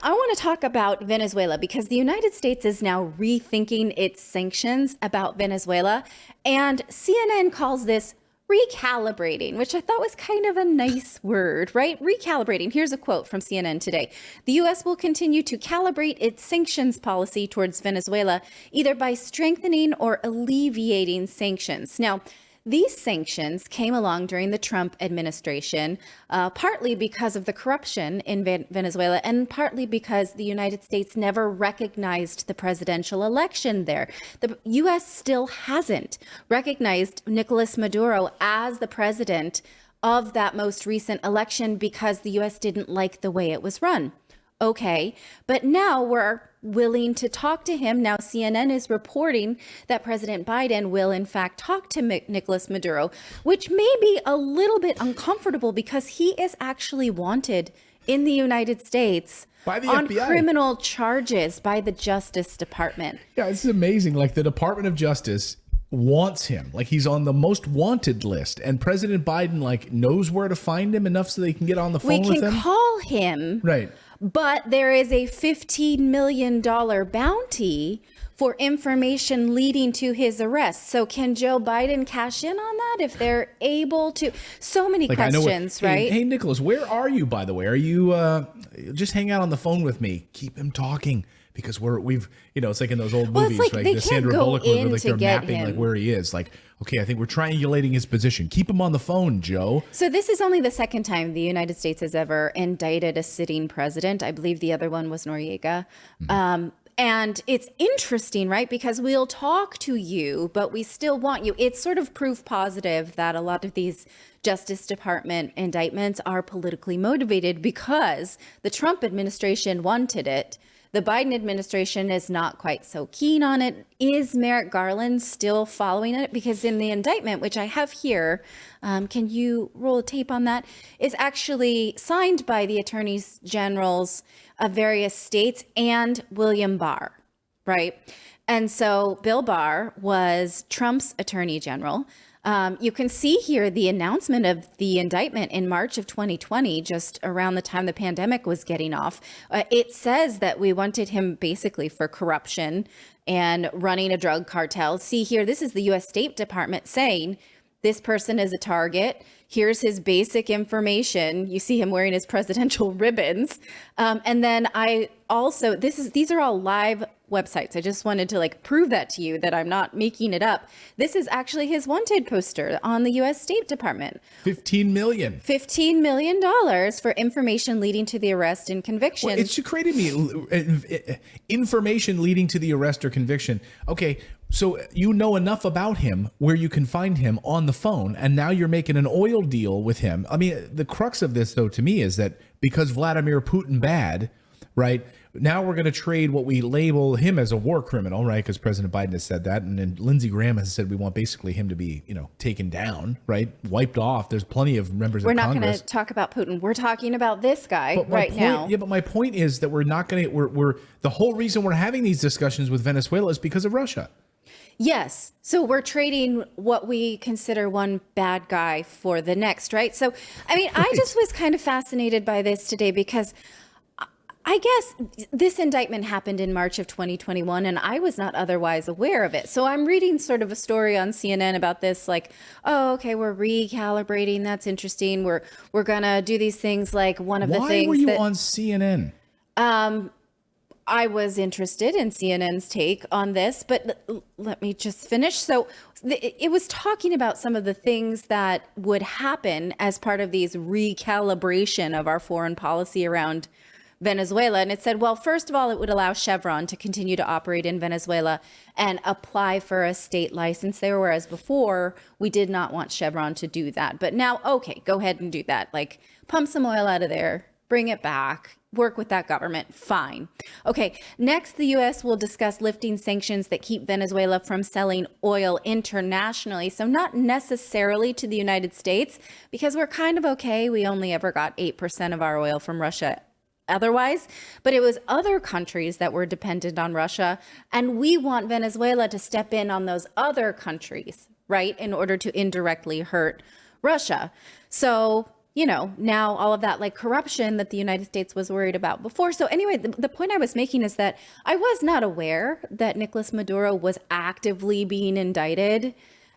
I want to talk about Venezuela because the United States is now rethinking its sanctions about Venezuela. And CNN calls this recalibrating, which I thought was kind of a nice word, right? Recalibrating. Here's a quote from CNN today. The U.S. will continue to calibrate its sanctions policy towards Venezuela, either by strengthening or alleviating sanctions. Now, these sanctions came along during the Trump administration, partly because of the corruption in Venezuela and partly because the United States never recognized the presidential election there. The U.S. still hasn't recognized Nicolas Maduro as the president of that most recent election because the U.S. didn't like the way it was run. Okay, but now we're willing to talk to him. Now CNN is reporting that President Biden will in fact talk to Nicolas Maduro, which may be a little bit uncomfortable because he is actually wanted in the United States by the on FBI. Criminal charges by the Justice Department. Yeah, this is amazing. Like the Department of Justice wants him, like he's on the most wanted list, and President Biden like knows where to find him enough so they can get on the phone with him. We can call him. Right. But there is a $15 million bounty for information leading to his arrest. So can Joe Biden cash in on that if they're able to? So many questions, right? Hey, Nicholas, where are you, by the way? Are you just hang out on the phone with me? Keep him talking. Because we've it's like in those old movies, like like they the can't Sandra go Bullock movie, in like to they're get mapping him. like where he is. Like, okay, I think we're triangulating his position. Keep him on the phone, Joe. So this is only the second time the United States has ever indicted a sitting president. I believe the other one was Noriega. Mm-hmm. And it's interesting, right? Because we'll talk to you, but we still want you. It's sort of proof positive that a lot of these Justice Department indictments are politically motivated because the Trump administration wanted it. The Biden administration is not quite so keen on it. Is Merrick Garland still following it? Because in the indictment, which I have here, can you roll a tape on that? Is actually signed by the attorneys generals of various states and William Barr, right? And so Bill Barr was Trump's attorney general. You can see here the announcement of the indictment in March of 2020, just around the time the pandemic was getting off. It says that we wanted him basically for corruption and running a drug cartel. See here, this is the U.S. State Department saying this person is a target. Here's his basic information. You see him wearing his presidential ribbons. And then I also, these are all live websites. I just wanted to prove that to you that I'm not making it up. This is actually his wanted poster on the U.S. State Department. $15 million for information leading to the arrest and conviction. Well, it created me information leading to the arrest or conviction. Okay, so you know enough about him where you can find him on the phone, and now you're making an oil deal with him. I mean, the crux of this, though, to me, is that because Vladimir Putin bad, right? Now we're going to trade what we label him as a war criminal, right? Because President Biden has said that. And then Lindsey Graham has said we want basically him to be, taken down, right? Wiped off. There's plenty of members of Congress. We're not going to talk about Putin. We're talking about this guy now. Yeah, but my point is that we're not going to, we're the whole reason we're having these discussions with Venezuela is because of Russia. Yes. So we're trading what we consider one bad guy for the next, right? So, I mean, right. I just was kind of fascinated by this today because I guess this indictment happened in March of 2021, and I was not otherwise aware of it. So I'm reading sort of a story on CNN about this, like, oh, okay, we're recalibrating. That's interesting. We're going to do these things like one of the things. Why were you on CNN? I was interested in CNN's take on this, but let me just finish. So it was talking about some of the things that would happen as part of these recalibration of our foreign policy around Venezuela. And it said, well, first of all, it would allow Chevron to continue to operate in Venezuela and apply for a state license there, whereas before we did not want Chevron to do that. But now, okay, go ahead and do that. Like pump some oil out of there, bring it back, work with that government. Fine. Okay. Next, the U.S. will discuss lifting sanctions that keep Venezuela from selling oil internationally. So not necessarily to the United States, because we're kind of okay. We only ever got 8% of our oil from Russia otherwise, but it was other countries that were dependent on Russia. And we want Venezuela to step in on those other countries, right, in order to indirectly hurt Russia. So, now all of that like corruption that the United States was worried about before. So anyway, the point I was making is that I was not aware that Nicolas Maduro was actively being indicted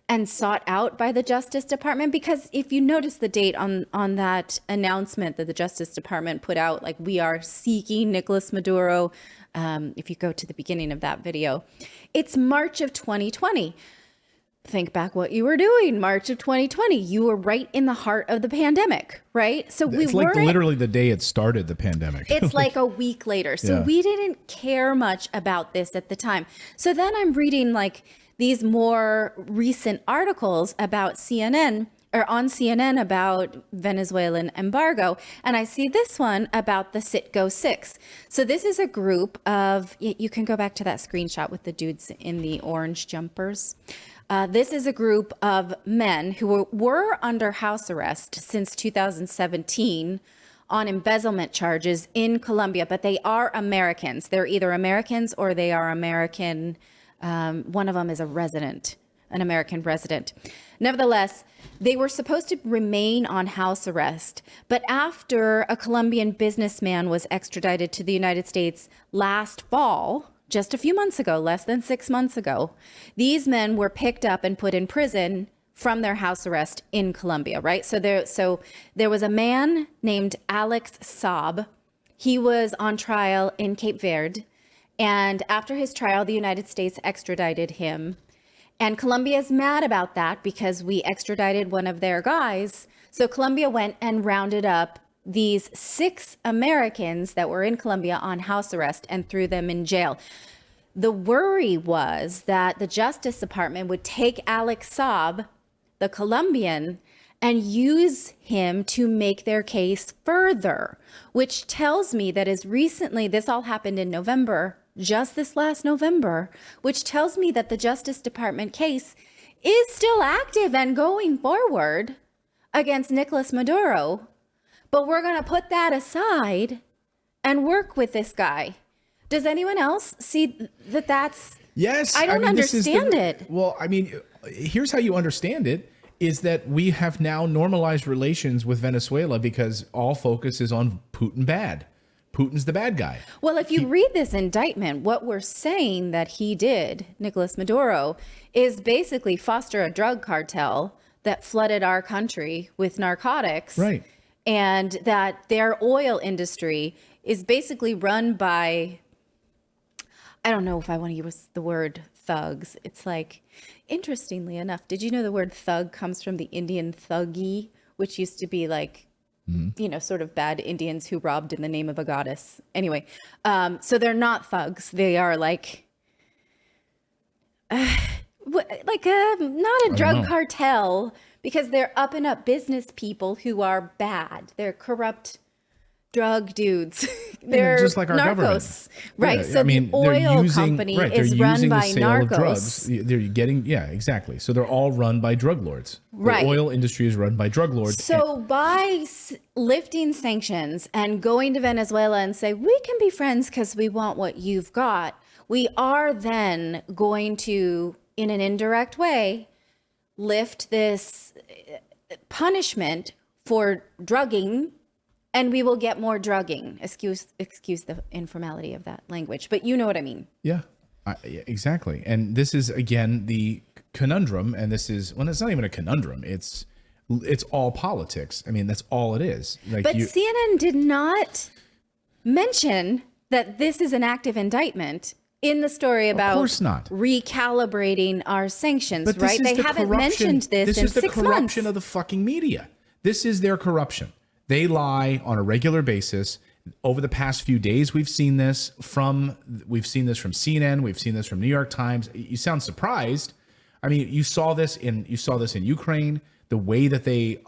and sought out by the Justice Department, because if you notice the date on that announcement that the Justice Department put out, like, we are seeking Nicolas Maduro, if you go to the beginning of that video, it's March of 2020. Think back what you were doing March of 2020. You were right in the heart of the pandemic, right? So it's like literally the day it started, the pandemic. It's like a week later. So Yeah. we didn't care much about this at the time. So then I'm reading like these more recent articles about CNN or on CNN about Venezuelan embargo. And I see this one about the Citgo Six. So this is a group of, you can go back to that screenshot with the dudes in the orange jumpers. This is a group of men who were under house arrest since 2017 on embezzlement charges in Colombia, but they are Americans. They're either Americans or they are American. One of them is an American resident. Nevertheless, they were supposed to remain on house arrest, but after a Colombian businessman was extradited to the United States last fall, just a few months ago, less than 6 months ago, these men were picked up and put in prison from their house arrest in Colombia, right? So there was a man named Alex Saab. He was on trial in Cape Verde. And after his trial, the United States extradited him. And Colombia is mad about that because we extradited one of their guys. So Colombia went and rounded up these 6 Americans that were in Colombia on house arrest and threw them in jail. The worry was that the Justice Department would take Alex Saab, the Colombian, and use him to make their case further, which tells me that as recently, this all happened in November, just this last November, which tells me that the Justice Department case is still active and going forward against Nicolas Maduro. But we're going to put that aside and work with this guy. Does anyone else see that that's... Yes. I don't understand it. Well, I mean, here's how you understand it, is that we have now normalized relations with Venezuela because all focus is on Putin bad. Putin's the bad guy. Well, if you read this indictment, what we're saying that he did, Nicolas Maduro, is basically foster a drug cartel that flooded our country with narcotics. Right. And that their oil industry is basically run by, I don't know if I want to use the word thugs. It's like, interestingly enough, did you know the word thug comes from the Indian thuggy, which used to be like, sort of bad Indians who robbed in the name of a goddess. Anyway, so they're not thugs. They are like, not a drug cartel, because they're up and up business people who are bad. They're corrupt drug dudes. They're just like our government. Right? Yeah, so I mean, the oil company is run by narcos. They're getting, exactly. So they're all run by drug lords. Right. The oil industry is run by drug lords. So by lifting sanctions and going to Venezuela and say, we can be friends because we want what you've got, we are then going to, in an indirect way, lift this punishment for drugging, and we will get more drugging. Excuse the informality of that language, but you know what I mean. Yeah, exactly. And this is, again, the conundrum, and this is, well, it's not even a conundrum. It's all politics. I mean, that's all it is. Like, but CNN did not mention that this is an active indictment in the story about, of course not, recalibrating our sanctions, but right? They haven't mentioned this in 6 months. This is the corruption of the fucking media. This is their corruption. They lie on a regular basis. Over the past few days, we've seen this from CNN. We've seen this from New York Times. You sound surprised. I mean, you saw this in Ukraine. The way that they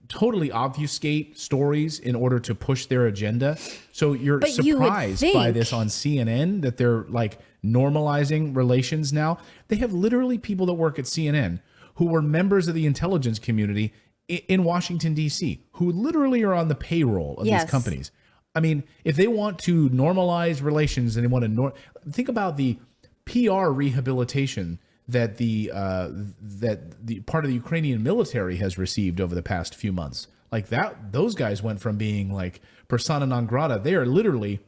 totally obfuscate stories in order to push their agenda. So you're surprised by this on CNN, that they're like normalizing relations now. They have literally people that work at CNN who were members of the intelligence community in Washington, D.C., who literally are on the payroll of these companies. I mean, if they want to normalize relations and they want to think about the PR rehabilitation that the part of the Ukrainian military has received over the past few months. Like that, those guys went from being like persona non grata. They are literally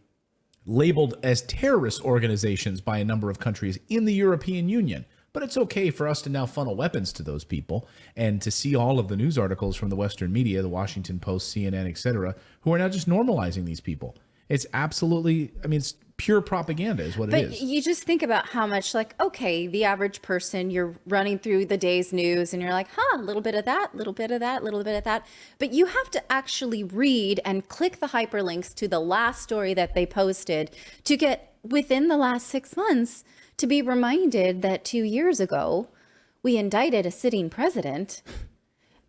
labeled as terrorist organizations by a number of countries in the European Union. But it's okay for us to now funnel weapons to those people and to see all of the news articles from the Western media, the Washington Post, CNN, etc., who are now just normalizing these people. It's absolutely, I mean, it's pure propaganda is what it is. But you just think about how much, like, okay, the average person, you're running through the day's news and you're like, a little bit of that, little bit of that, little bit of that. But you have to actually read and click the hyperlinks to the last story that they posted to get within the last 6 months to be reminded that 2 years ago, we indicted a sitting president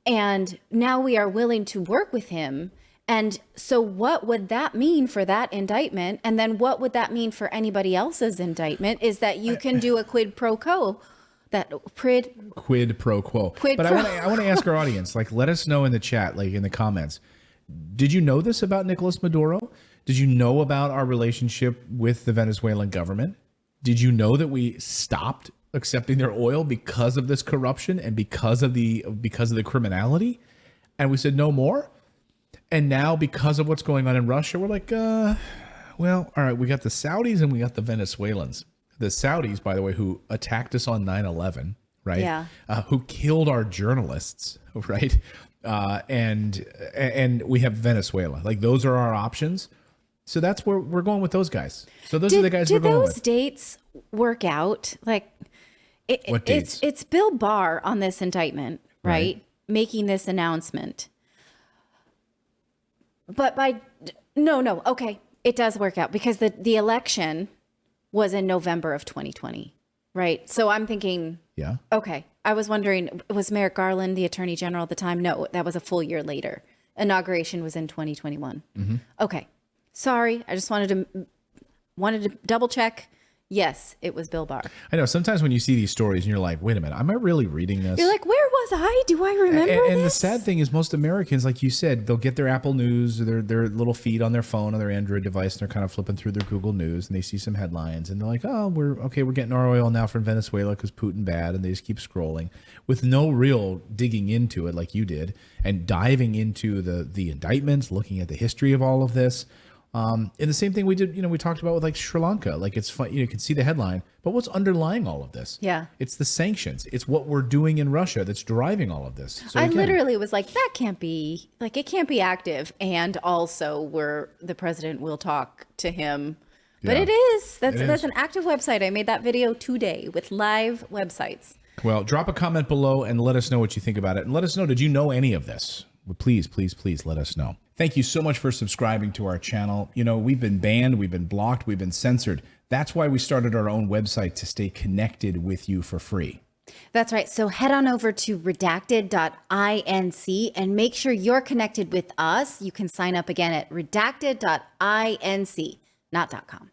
and now we are willing to work with him. And so what would that mean for that indictment? And then what would that mean for anybody else's indictment is that you can do a quid pro quo. Quid pro quo. I want to ask our audience, like, let us know in the chat, like in the comments. Did you know this about Nicolas Maduro? Did you know about our relationship with the Venezuelan government? Did you know that we stopped accepting their oil because of this corruption and because of the criminality? And we said no more. And now because of what's going on in Russia, we're like, well, all right, we got the Saudis and we got the Venezuelans. The Saudis, by the way, who attacked us on 9/11, right? Yeah. Who killed our journalists, right? And we have Venezuela. Like those are our options. So that's where we're going with those guys. So those are the guys we're going with. Did those dates work out? Like, What dates? It's Bill Barr on this indictment, right? Making this announcement. But no, okay, it does work out because the election was in November of 2020, right? So I'm thinking, Yeah. Okay, I was wondering, was Merrick Garland the attorney general at the time? No, that was a full year later. Inauguration was in 2021. Mm-hmm. Okay, sorry, I just wanted to double check. Yes, it was Bill Barr. I know sometimes when you see these stories and you're like, wait a minute, am I really reading this? You're like, where was I? Do I remember And the this? sad thing is most Americans, like you said, they'll get their Apple News or their little feed on their phone or their Android device, and they're kind of flipping through their Google News, and they see some headlines, and they're like, oh, we're getting our oil now from Venezuela because Putin bad, and they just keep scrolling with no real digging into it like you did and diving into the indictments, looking at the history of all of this. And the same thing we did, we talked about with like Sri Lanka. Like it's fun, you can see the headline, but what's underlying all of this? Yeah. It's the sanctions. It's what we're doing in Russia that's driving all of this. So I again, literally was like, that can't be, like, it can't be active. And also the president will talk to him. But Yeah. it is. That's is. an active website. I made that video today with live websites. well, drop a comment below and let us know what you think about it. And let us know, did you know any of this? Well, please, please, please let us know. Thank you so much for subscribing to our channel. We've been banned, we've been blocked, we've been censored. That's why we started our own website to stay connected with you for free. That's right. So head on over to redacted.inc and make sure you're connected with us. You can sign up again at redacted.inc, not .com.